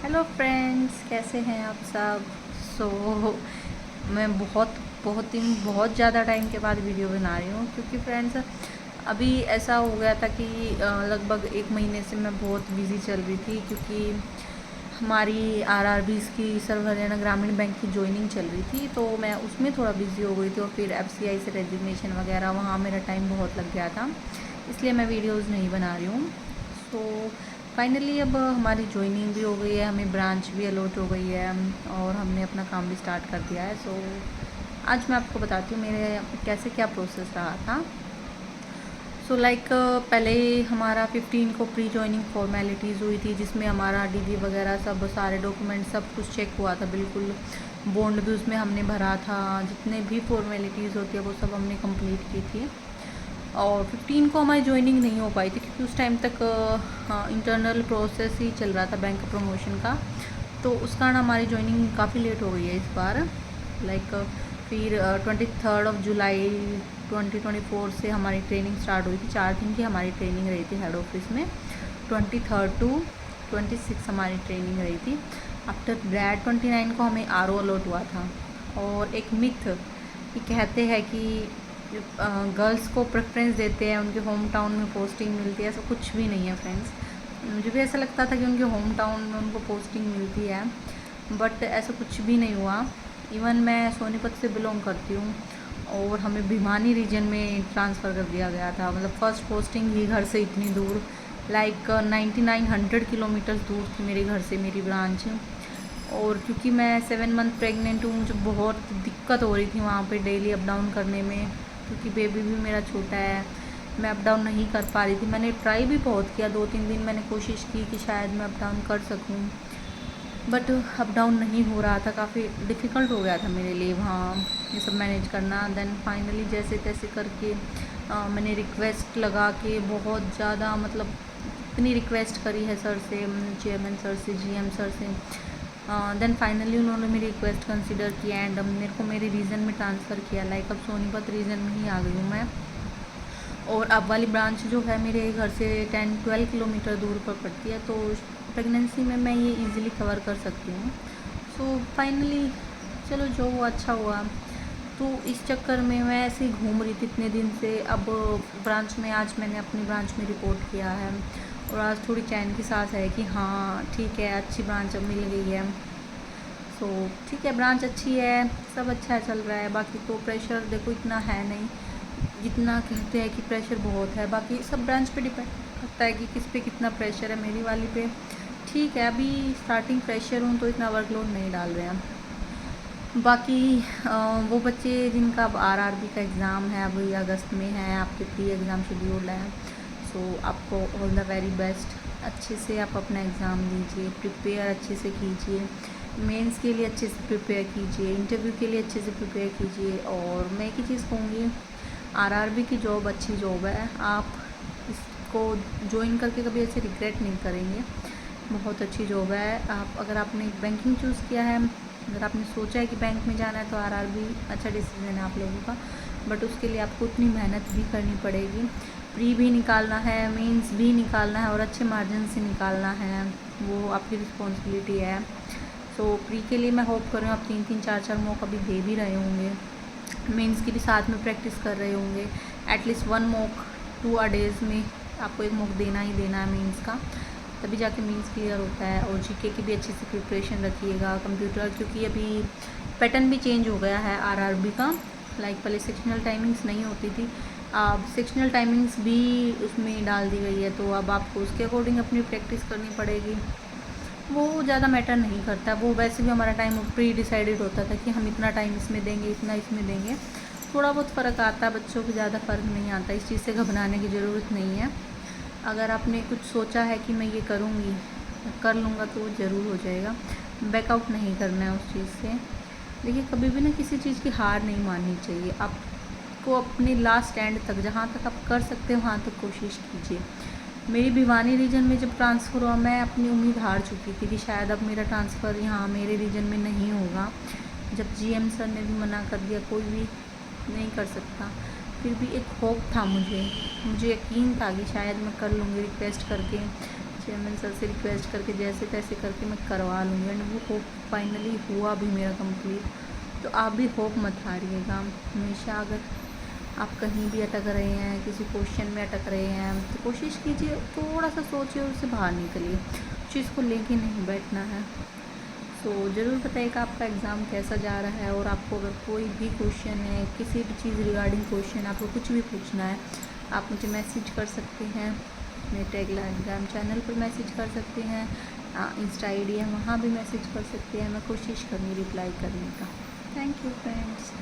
Hello friends, कैसे हैं आप सब। सो मैं बहुत ज़्यादा टाइम के बाद वीडियो बना रही हूँ, क्योंकि फ्रेंड्स अभी ऐसा हो गया था कि लगभग 1 महीने से मैं बहुत बिज़ी चल रही थी, क्योंकि हमारी आरआरबीज़ की सर्व हरियाणा ग्रामीण बैंक की ज्वाइनिंग चल रही थी, तो मैं उसमें थोड़ा बिज़ी हो गई थी। और फिर एफसीआई से रेजिग्नेशन वगैरह, वहाँ मेरा टाइम बहुत लग गया था, इसलिए मैं वीडियोज़ नहीं बना रही हूँ। सो फाइनली अब हमारी ज्वाइनिंग भी हो गई है, हमें ब्रांच भी अलॉट हो गई है और हमने अपना काम भी स्टार्ट कर दिया है। सो आज मैं आपको बताती हूँ मेरे कैसे क्या प्रोसेस रहा था। सो लाइक पहले हमारा 15 को प्री ज्वाइनिंग फॉर्मेलिटीज़ हुई थी, जिसमें हमारा डीडी वगैरह सब सारे डॉक्यूमेंट सब कुछ चेक हुआ था बिल्कुल। बॉन्ड भी उसमें हमने भरा था, जितने भी फॉर्मेलिटीज़ होती है वो सब हमने कंप्लीट की थी। और 15 को हमारी ज्वाइनिंग नहीं हो पाई थी, क्योंकि उस टाइम तक इंटरनल प्रोसेस ही चल रहा था बैंक प्रमोशन का, तो उस कारण हमारी ज्वाइनिंग काफ़ी लेट हो गई है इस बार। लाइक फिर 23 जुलाई 2024 से हमारी ट्रेनिंग स्टार्ट हुई थी। 4 दिन की हमारी ट्रेनिंग रही थी हेड ऑफिस में। 23 टू 26 हमारी ट्रेनिंग रही थी। आफ्टर दैट 29 को हमें आरओ अलॉट हुआ था। और एक मिथ ये कहते हैं कि गर्ल्स को प्रेफरेंस देते हैं, उनके होम टाउन में पोस्टिंग मिलती है, ऐसा कुछ भी नहीं है फ्रेंड्स। मुझे भी ऐसा लगता था कि उनके होम टाउन में उनको पोस्टिंग मिलती है, बट ऐसा कुछ भी नहीं हुआ। इवन मैं सोनीपत से बिलोंग करती हूँ और हमें भिवानी रीजन में ट्रांसफ़र कर दिया गया था। मतलब फ़र्स्ट पोस्टिंग ही घर से इतनी दूर, लाइक 9900 किलोमीटर दूर थी मेरे घर से मेरी ब्रांच। और क्योंकि मैं 7 मंथ प्रेग्नेंट हूँ, मुझे बहुत दिक्कत हो रही थी वहाँ पे डेली अप डाउन करने में, क्योंकि बेबी भी मेरा छोटा है। मैं अप डाउन नहीं कर पा रही थी। मैंने ट्राई भी बहुत किया, 2-3 दिन मैंने कोशिश की कि शायद मैं अप डाउन कर सकूँ, बट अप डाउन नहीं हो रहा था। काफ़ी डिफ़िकल्ट हो गया था मेरे लिए वहाँ ये सब मैनेज करना। देन फाइनली जैसे तैसे करके मैंने रिक्वेस्ट लगा के बहुत ज़्यादा, मतलब इतनी रिक्वेस्ट करी है सर से, चेयरमैन सर से, जीएम सर से। देन फाइनली उन्होंने मेरी रिक्वेस्ट कंसिडर किया एंड मेरे को मेरे रीजन में ट्रांसफ़र किया। लाइक अब सोनीपत रीजन में ही आ गई हूँ मैं। और अब वाली ब्रांच जो है मेरे घर से 10-12 किलोमीटर दूर पर पड़ती है, तो प्रेगनेंसी में मैं ये इजीली कवर कर सकती हूँ। सो फाइनली चलो जो हुआ अच्छा हुआ। तो इस चक्कर में मैं ऐसे ही घूम रही थी इतने दिन से। अब ब्रांच में आज मैंने अपनी ब्रांच में रिपोर्ट किया है, और आज थोड़ी चैन की सांस है कि हाँ ठीक है, अच्छी ब्रांच अब मिल गई है। सो ठीक है, ब्रांच अच्छी है, सब अच्छा चल रहा है। बाकी तो प्रेशर देखो इतना है नहीं जितना कहते हैं कि प्रेशर बहुत है। बाकी सब ब्रांच पे डिपेंड करता है कि किस पे कितना प्रेशर है। मेरी वाली पे ठीक है, अभी स्टार्टिंग प्रेशर हूँ तो इतना वर्कलोड नहीं डाल रहे हैं। बाकी वो बच्चे जिनका अब आरआरबी का एग्ज़ाम है, अभी अगस्त में है, आपके प्री एग्ज़ाम शेड्यूल है। सो आपको ऑल द वेरी बेस्ट। अच्छे से आप अपना एग्ज़ाम दीजिए, प्रिपेयर अच्छे से कीजिए, मेंस के लिए अच्छे से प्रिपेयर कीजिए, इंटरव्यू के लिए अच्छे से प्रिपेयर कीजिए। और मैं एक ही चीज़ कहूँगी, आरआरबी की जॉब अच्छी जॉब है। आप इसको ज्वाइन करके कभी ऐसे रिग्रेट नहीं करेंगे। बहुत अच्छी जॉब है। आप अगर आपने बैंकिंग चूज़ किया है, अगर आपने सोचा है कि बैंक में जाना है, तो आरआरबी अच्छा डिसीजन है आप लोगों का। बट उसके लिए आपको उतनी मेहनत भी करनी पड़ेगी। प्री भी निकालना है, मेंस भी निकालना है, और अच्छे मार्जिन से निकालना है, वो आपकी रिस्पॉन्सिबिलिटी है। सो प्री के लिए मैं होप कर रही हूँ आप 3-3 4-4 मॉक अभी दे भी रहे होंगे। मेंस की भी साथ में प्रैक्टिस कर रहे होंगे। एटलीस्ट 1 मॉक 2 a डेज़ में आपको 1 मॉक देना ही देना है मेंस का, तभी जाके मेंस क्लियर होता है। और जीके की भी अच्छे से प्रिपरेशन रखिएगा। कंप्यूटर, क्योंकि अभी पैटर्न भी चेंज हो गया है आरआरबी का। लाइक पहले सेक्शनल टाइमिंग्स नहीं होती थी, अब सेक्शनल टाइमिंग्स भी उसमें डाल दी गई है, तो अब आपको उसके अकॉर्डिंग अपनी प्रैक्टिस करनी पड़ेगी। वो ज़्यादा मैटर नहीं करता, वो वैसे भी हमारा टाइम प्री डिसाइडेड होता था कि हम इतना टाइम इसमें देंगे, इतना इसमें देंगे। थोड़ा बहुत फ़र्क आता है, बच्चों को ज़्यादा फ़र्क नहीं आता। इस चीज़ से घबराने की ज़रूरत नहीं है। अगर आपने कुछ सोचा है कि मैं ये करूँगी, कर लूँगा, तो वो ज़रूर हो जाएगा। बैकआउट नहीं करना है उस चीज़ से। देखिए, कभी भी ना किसी चीज़ की हार नहीं माननी चाहिए। आपको अपने लास्ट एंड तक, जहाँ तक आप कर सकते हो वहाँ तक कोशिश कीजिए। मेरी भिवानी रीजन में जब ट्रांसफ़र हुआ, मैं अपनी उम्मीद हार चुकी थी कि शायद अब मेरा ट्रांसफ़र यहाँ मेरे रीजन में नहीं होगा। जब जीएम सर ने भी मना कर दिया, कोई भी नहीं कर सकता, फिर भी एक होप था मुझे यकीन था कि शायद मैं कर लूँगी रिक्वेस्ट करके। चेयरमैन सर से रिक्वेस्ट करके जैसे तैसे करके मैं करवा लूँगी, एंड वो होप फाइनली हुआ भी मेरा कंप्लीट। तो आप भी होप मत हारिएगा हमेशा। अगर आप कहीं भी अटक रहे हैं, किसी क्वेश्चन में अटक रहे हैं, तो कोशिश कीजिए, थोड़ा सा सोचिए और उससे बाहर निकलिए, चीज़ को लेके नहीं बैठना है। सो ज़रूर बताइएगा आपका एग्ज़ाम कैसा जा रहा है, और आपको अगर कोई भी क्वेश्चन है, किसी भी चीज़ रिगार्डिंग क्वेश्चन, आपको कुछ भी पूछना है, आप मुझे मैसेज कर सकते हैं। मेरे टेलीग्राम चैनल पर मैसेज कर सकते हैं, इंस्टा आईडी है वहाँ भी मैसेज कर सकते हैं। मैं कोशिश करूँगी रिप्लाई करने का। Thank you friends.